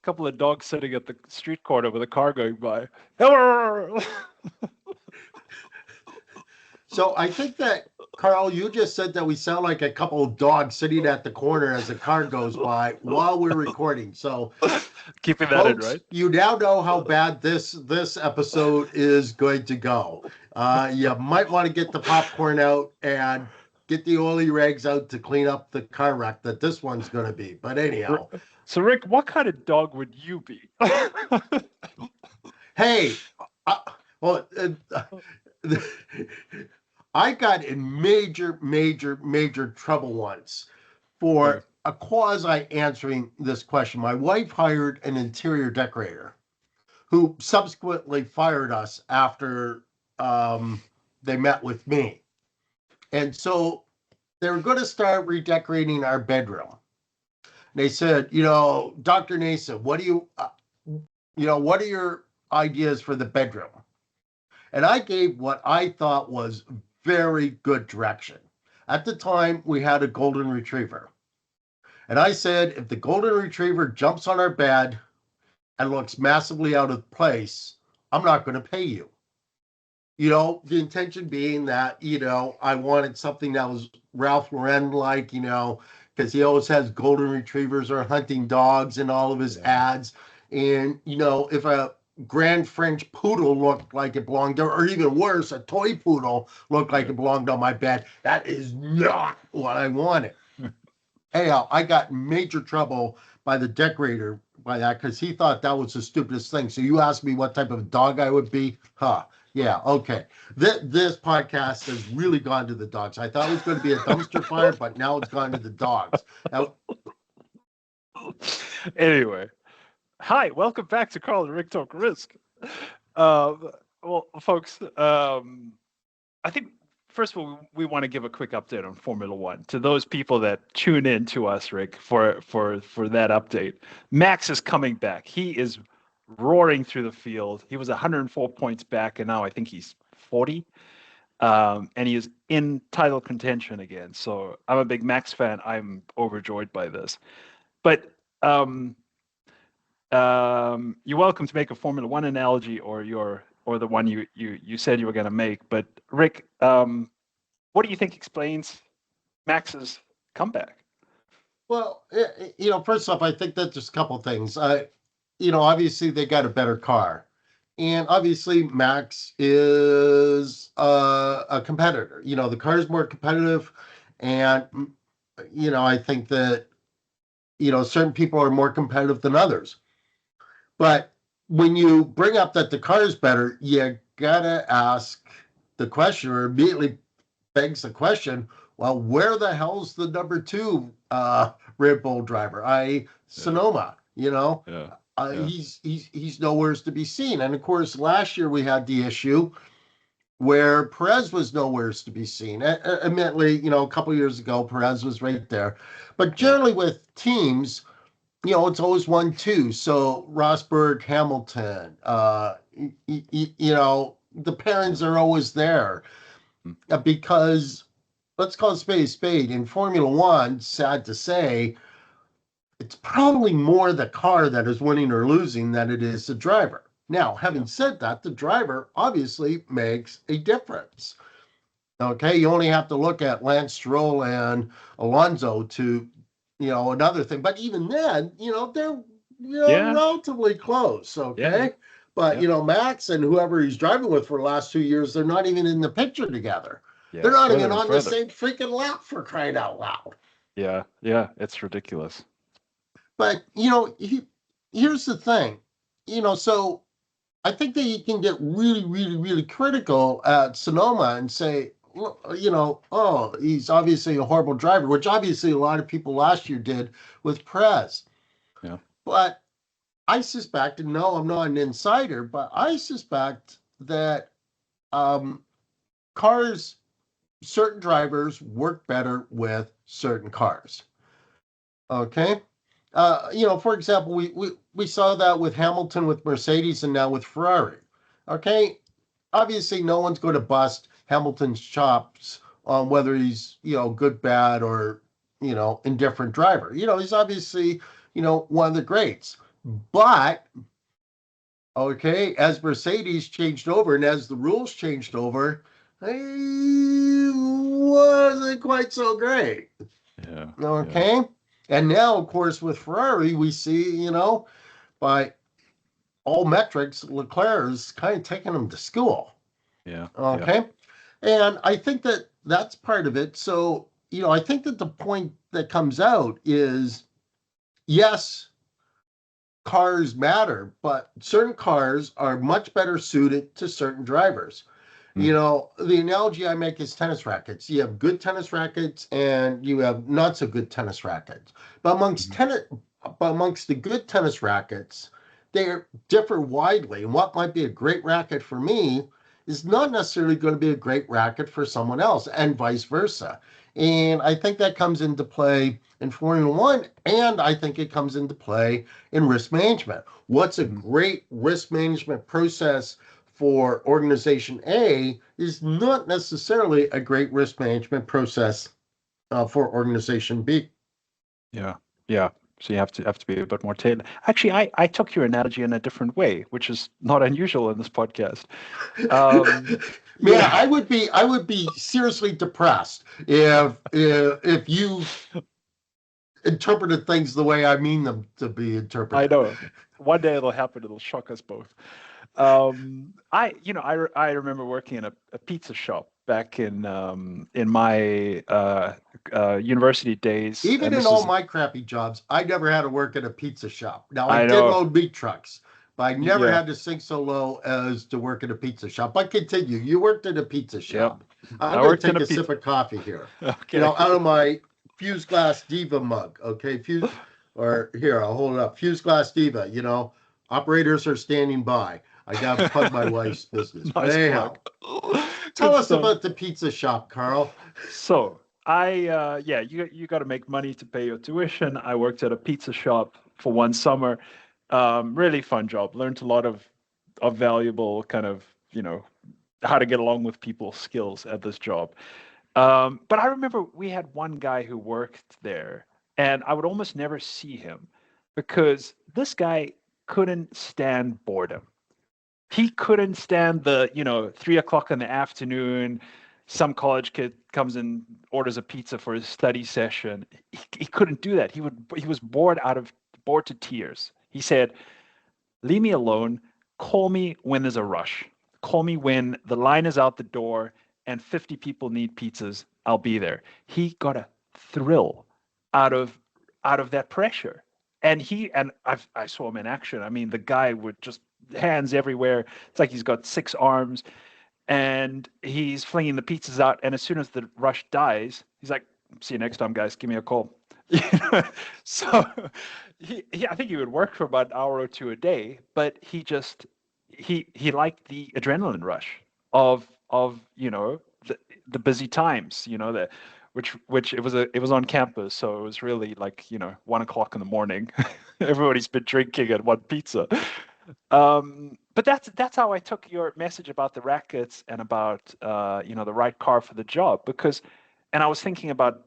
couple of dogs sitting at the street corner with a car going by. So I think that, Carl, you just said that we sound like a couple of dogs sitting at the corner as a car goes by while we're recording. So, keeping that folks, in, right? you now know how bad this episode is going to go. You might want to get the popcorn out and get the oily rags out to clean up the car wreck that this one's going to be. But anyhow. So, Rick, what kind of dog would you be? Hey, I got in major trouble once for a quasi answering this question. My wife hired an interior decorator who subsequently fired us after they met with me. And so they were going to start redecorating our bedroom. They said, Dr. Nason, what are your ideas for the bedroom? And I gave what I thought was very good direction. At the time, we had a golden retriever. And I said, if the golden retriever jumps on our bed and looks massively out of place, I'm not going to pay you. The intention being that, I wanted something that was Ralph Lauren-like, because he always has golden retrievers or hunting dogs in all of his ads. And, if a Grand French poodle looked like it belonged there, or even worse, a toy poodle looked like it belonged on my bed, that is not what I wanted. Anyhow, I got in major trouble by the decorator by that because he thought that was the stupidest thing. So you asked me what type of dog I would be? Yeah, okay. This podcast has really gone to the dogs. I thought it was going to be a dumpster fire, but now it's gone to the dogs. Anyway. Hi, welcome back to Carl and Rick Talk Risk. Well, folks, I think, first of all, we want to give a quick update on Formula One to those people that tune in to us, Rick, for that update. Max is coming back. He is roaring through the field. He was 104 points back, and now I think he's 40. And he is in title contention again. So I'm a big Max fan. I'm overjoyed by this. But you're welcome to make a Formula One analogy or the one you said you were going to make. But Rick, what do you think explains Max's comeback? Well, first off, I think that there's a couple things. Obviously they got a better car, and obviously Max is a competitor. The car is more competitive, and I think that certain people are more competitive than others. But when you bring up that the car is better, you gotta ask the question, or immediately begs the question, well, where the hell's the number 2 Red Bull driver, i.e. Sonoma? He's nowhere to be seen. And of course, last year we had the issue where Perez was nowhere to be seen. Admittedly, a couple of years ago, Perez was right there. But generally with teams, it's always 1-2. So Rosberg, Hamilton, the parents are always there because, let's call it a spade. In Formula One, sad to say, it's probably more the car that is winning or losing than it is the driver. Now, having said that, the driver obviously makes a difference. Okay, you only have to look at Lance Stroll and Alonso to, another thing. But even then, they're relatively close. Okay, yeah. But Max and whoever he's driving with for the last 2 years, they're not even in the picture together. Yeah, they're not even on the same freaking lap, for crying out loud. Yeah, it's ridiculous. But here's the thing, so I think that you can get really, really, really critical at Sonoma and say, he's obviously a horrible driver, which obviously a lot of people last year did with Perez. Yeah. But I suspect, and no, I'm not an insider, but I suspect that certain drivers work better with certain cars. Okay? For example, we saw that with Hamilton, with Mercedes, and now with Ferrari. Okay? Obviously, no one's going to bust Hamilton's chops on whether he's, good, bad, or, indifferent driver. He's obviously, one of the greats. But okay, as Mercedes changed over and as the rules changed over, it wasn't quite so great. Yeah. Yeah. Okay. And now, of course, with Ferrari, we see, by all metrics, Leclerc is kind of taking them to school. Yeah. Yeah. Okay. And I think that that's part of it. So, I think that the point that comes out is yes, cars matter, but certain cars are much better suited to certain drivers. Mm. The analogy I make is tennis rackets. You have good tennis rackets and you have not so good tennis rackets. But Mhm. amongst the good tennis rackets, they differ widely. And what might be a great racket for me is not necessarily going to be a great racket for someone else, and vice versa. And I think that comes into play in Formula One, and I think it comes into play in risk management. What's a Mhm. great risk management process for organization A is not necessarily a great risk management process for organization B. Yeah. Yeah. So you have to be a bit more tailored. Actually, I took your analogy in a different way, which is not unusual in this podcast. You Man, know, I would be seriously depressed if you interpreted things the way I mean them to be I interpreted. know. One day it'll happen. It'll shock us both. I remember working in a pizza shop back in my university days, Even and in this all is my crappy jobs, I never had to work at a pizza shop. Now, I I did know. load meat trucks, but I never Yeah. had to sink so low as to work at a pizza shop. But continue. You worked at a pizza Yep. shop. I'm I going to worked in take a a sip pizza. of coffee here, Okay. out of my Fuse Glass Diva mug. Okay. Or here, I'll hold it up. Fuse Glass Diva, operators are standing by. I got to plug my wife's business. But Nice plug. anyhow, tell Good us stuff. about the pizza shop, Carl. So yeah, you got to make money to pay your tuition. I worked at a pizza shop for one summer. Really fun job. Learned a lot of valuable kind of how to get along with people skills at this job. But I remember we had one guy who worked there, and I would almost never see him because this guy couldn't stand boredom. He couldn't stand the 3 o'clock in the afternoon. Some college kid comes and orders a pizza for his study session. He couldn't do that. He was bored to tears. He said, "Leave me alone. Call me when there's a rush. Call me when the line is out the door and 50 people need pizzas. I'll be there." He got a thrill out of that pressure. And I saw him in action. I mean, the guy would just hands everywhere. It's like he's got six arms and he's flinging the pizzas out. And as soon as the rush dies, he's like, "See you next time, guys. Give me a call." You know? So I think he would work for about an hour or two a day, but he liked the adrenaline rush of the busy times, which it was on campus, so it was really like 1 o'clock in the morning. Everybody's been drinking and want pizza. But that's how I took your message about the rackets and about the right car for the job and I was thinking about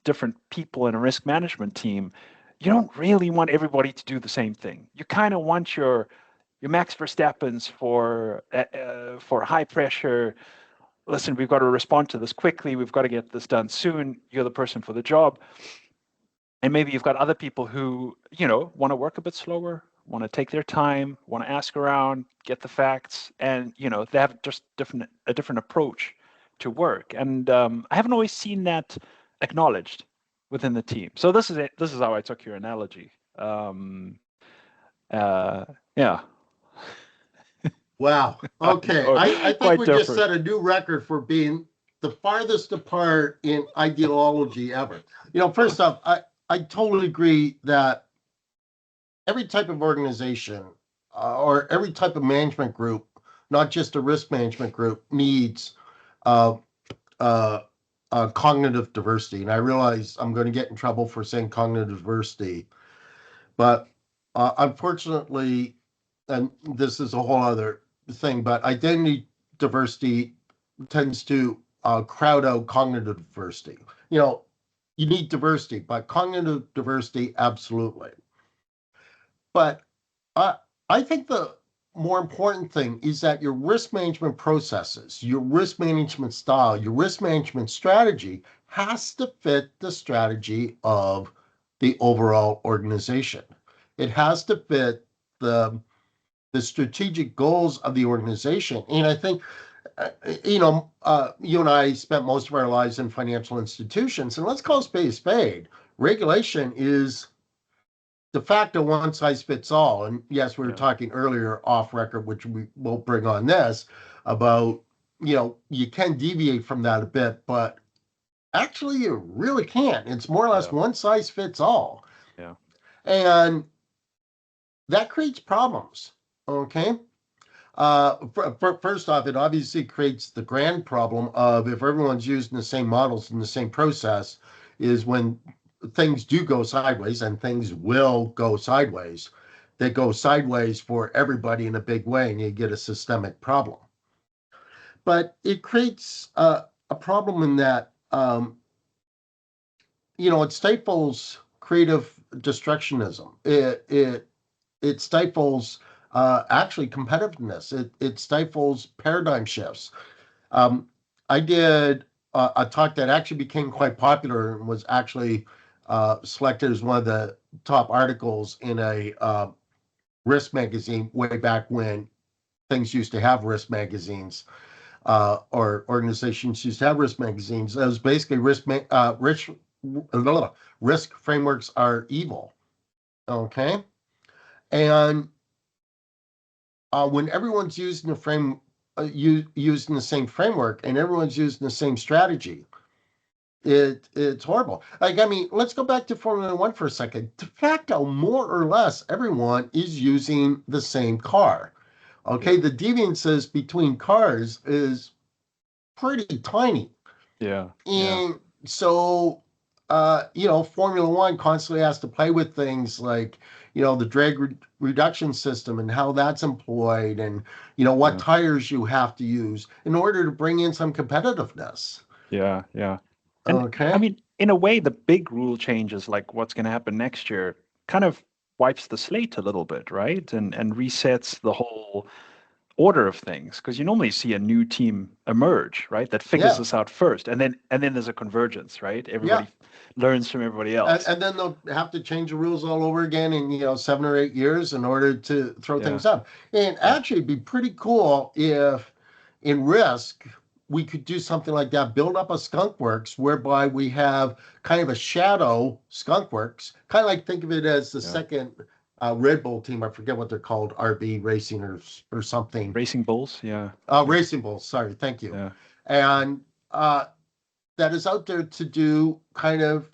different people in a risk management team. You don't really want everybody to do the same thing. You kind of want your Max Verstappen's for high pressure. Listen, we've got to respond to this quickly. We've got to get this done soon. You're the person for the job. And maybe you've got other people who, want to work a bit slower, want to take their time, want to ask around, get the facts, and they have just a different approach to work. And I haven't always seen that acknowledged within the team. So this is it. This is how I took your analogy. Yeah, Wow. I Okay. know, I think quite we just different. set a new record for being the farthest apart in ideology ever. First off, I totally agree that every type of organization or every type of management group, not just a risk management group, needs uh, uh, cognitive diversity. And I realize I'm going to get in trouble for saying cognitive diversity, but unfortunately, and this is a whole other thing, but identity diversity tends to crowd out cognitive diversity. You need diversity, but cognitive diversity, absolutely. But I I think the more important thing is that your risk management processes, your risk management style, your risk management strategy has to fit the strategy of the overall organization. It has to fit the the strategic goals of the organization. And I think, you and I spent most of our lives in financial institutions, and let's call a spade a spade. Regulation is de facto one size fits all. And yes, we were Yeah. talking earlier off record, which we will bring on this about, you can deviate from that a bit, but actually you really can't. It's more or less Yeah. one size fits all. Yeah. And that creates problems. Okay. First off, it obviously creates the grand problem of if everyone's using the same models and the same process, is when things do go sideways, and things will go sideways. They go sideways for everybody in a big way, and you get a systemic problem. But it creates a problem in that, it stifles creative destructionism. It stifles actually competitiveness. It stifles paradigm shifts. Um, I did a talk that actually became quite popular and was actually selected as one of the top articles in a risk magazine way back when things used to have risk magazines, or organizations used to have risk magazines. It was basically risk frameworks are evil. Okay. And when everyone's using the using the same framework, and everyone's using the same strategy, it's horrible. Like, I mean, let's go back to Formula One for a second. De facto, more or less, everyone is using the same car. Okay, Yeah. the deviances between cars is pretty tiny. Yeah. Yeah. And so, Formula One constantly has to play with things like, the reduction system and how that's employed, and, what Yeah. tires you have to use in order to bring in some competitiveness. Yeah. Yeah. And I Okay. mean, in a way, the big rule changes, like what's going to happen next year, kind of wipes the slate a little bit, right? And resets the whole order of things, because you normally see a new team emerge, right? That figures Yeah. this out first, and then there's a convergence, right? Yeah. Everybody learns from everybody And, else. and then they'll have to change the rules all over again in, 7 or 8 years in order to throw Yeah. things up. And Yeah. actually, it'd be pretty cool if in risk we could do something like that, build up a skunk works whereby we have kind of a shadow skunk works, kind of like think of it as the Yeah. second Red Bull team. I forget what they're called, RB Racing or something. Racing bulls. Yeah. Yeah. Racing Bulls, sorry, thank you. Yeah. And that is out there to do kind of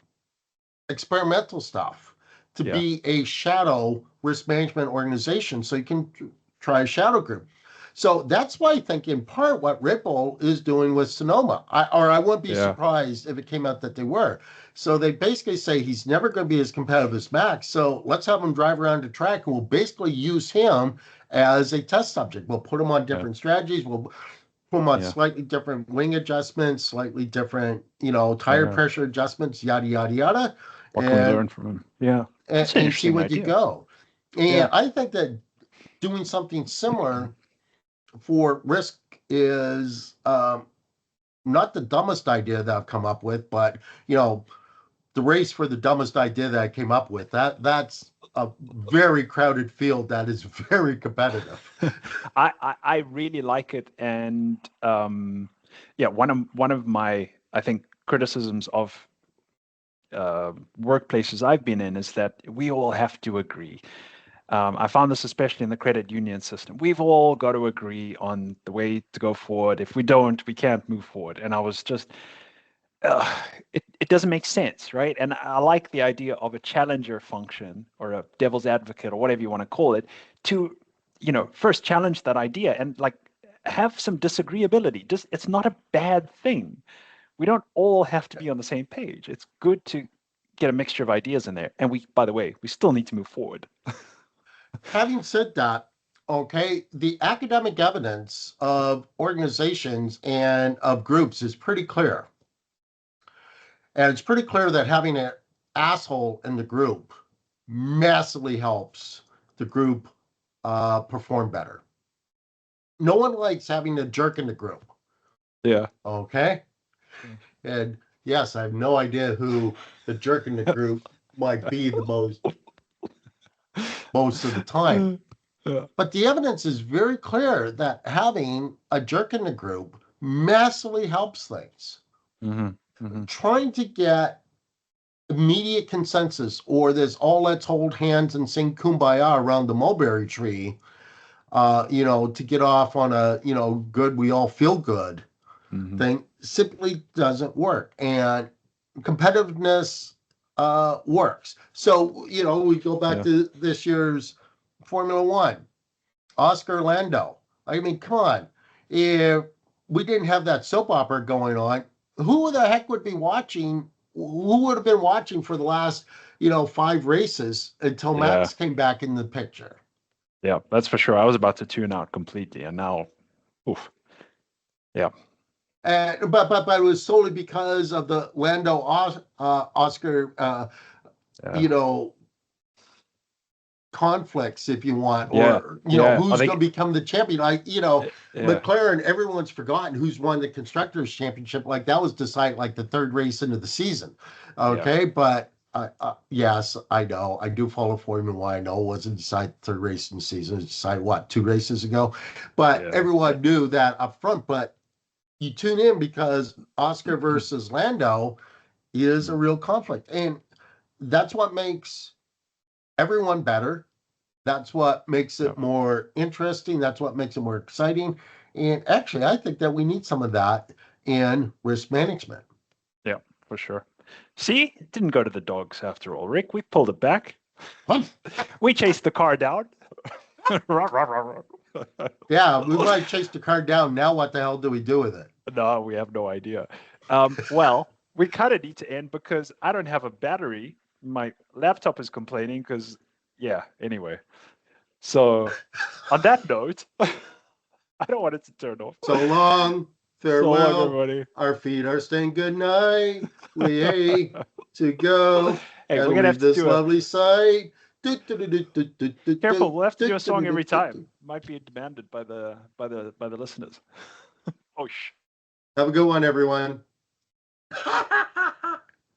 experimental stuff, to Yeah. be a shadow risk management organization, so you can try a shadow group. So that's why I think in part what Ripple is doing with Sonoma, I wouldn't be Yeah. surprised if it came out that they were. So they basically say he's never going to be as competitive as Max. So let's have him drive around the track, and we'll basically use him as a test subject. We'll put him on Yeah. different strategies. We'll put them on Yeah. slightly different wing adjustments, slightly different, tire Yeah. pressure adjustments, yada yada yada, What can we and learn from him? Yeah. and, That's an and see interesting what you idea. go. And Yeah. I think that doing something similar for risk is not the dumbest idea that I've come up with, but the race for the dumbest idea that I came up with, that's a very crowded field that is very competitive. I really like it, and yeah, one of my, I think, criticisms of workplaces I've been in is that we all have to agree. I found this especially in the credit union system. We've all got to agree on the way to go forward. If we don't, we can't move forward. And I was just, it doesn't make sense, right? And I like the idea of a challenger function or a devil's advocate or whatever you want to call it to, first challenge that idea and like have some disagreeability. Just it's not a bad thing. We don't all have to be on the same page. It's good to get a mixture of ideas in there. And we, by the way, we still need to move forward. Having said that, okay, the academic evidence of organizations and of groups is pretty clear. And it's pretty clear that having an asshole in the group massively helps the group perform better. No one likes having a jerk in the group. Yeah. Okay. And yes, I have no idea who the jerk in the group might be the most of the time. Yeah. But the evidence is very clear that having a jerk in the group massively helps things. Trying to get immediate consensus or this all let's hold hands and sing kumbaya around the mulberry tree, to get off on a, good, we all feel good thing simply doesn't work. And competitiveness works. So, we go back to this year's Formula One, Oscar Lando. I mean, come on. If we didn't have that soap opera going on, who the heck would be watching? Who would have been watching for the last, 5 races until Max came back in the picture? Yeah, that's for sure. I was about to tune out completely, and now, oof. Yeah. But it was solely because of the Lando Oscar, conflicts, if you want, or who's going to become the champion. McLaren, everyone's forgotten who's won the constructors championship. Like that was decided like the 3rd race into the season. Okay, but yes, I know I do follow Formula One. I know it wasn't decided 3rd race in the season. It was decided 2 races ago, but everyone knew that up front. But you tune in because Oscar versus Lando is a real conflict, and that's what makes everyone better. That's what makes it more interesting. That's what makes it more exciting. And actually, I think that we need some of that in risk management. Yeah, for sure. See, it didn't go to the dogs after all, Rick. We pulled it back. We chased the car down. Yeah, we might chase the car down. Now what the hell do we do with it? No, we have no idea. Well, we kind of need to end because I don't have a battery. My laptop is complaining because, anyway. So, on that note, I don't want it to turn off. So long, farewell, so long, everybody. Our feet are saying good night. We hate to go. Hey, we're gonna have to do lovely sight. Careful, we'll have to do a song every time. Might be demanded by the listeners. Oh, Have a good one, everyone.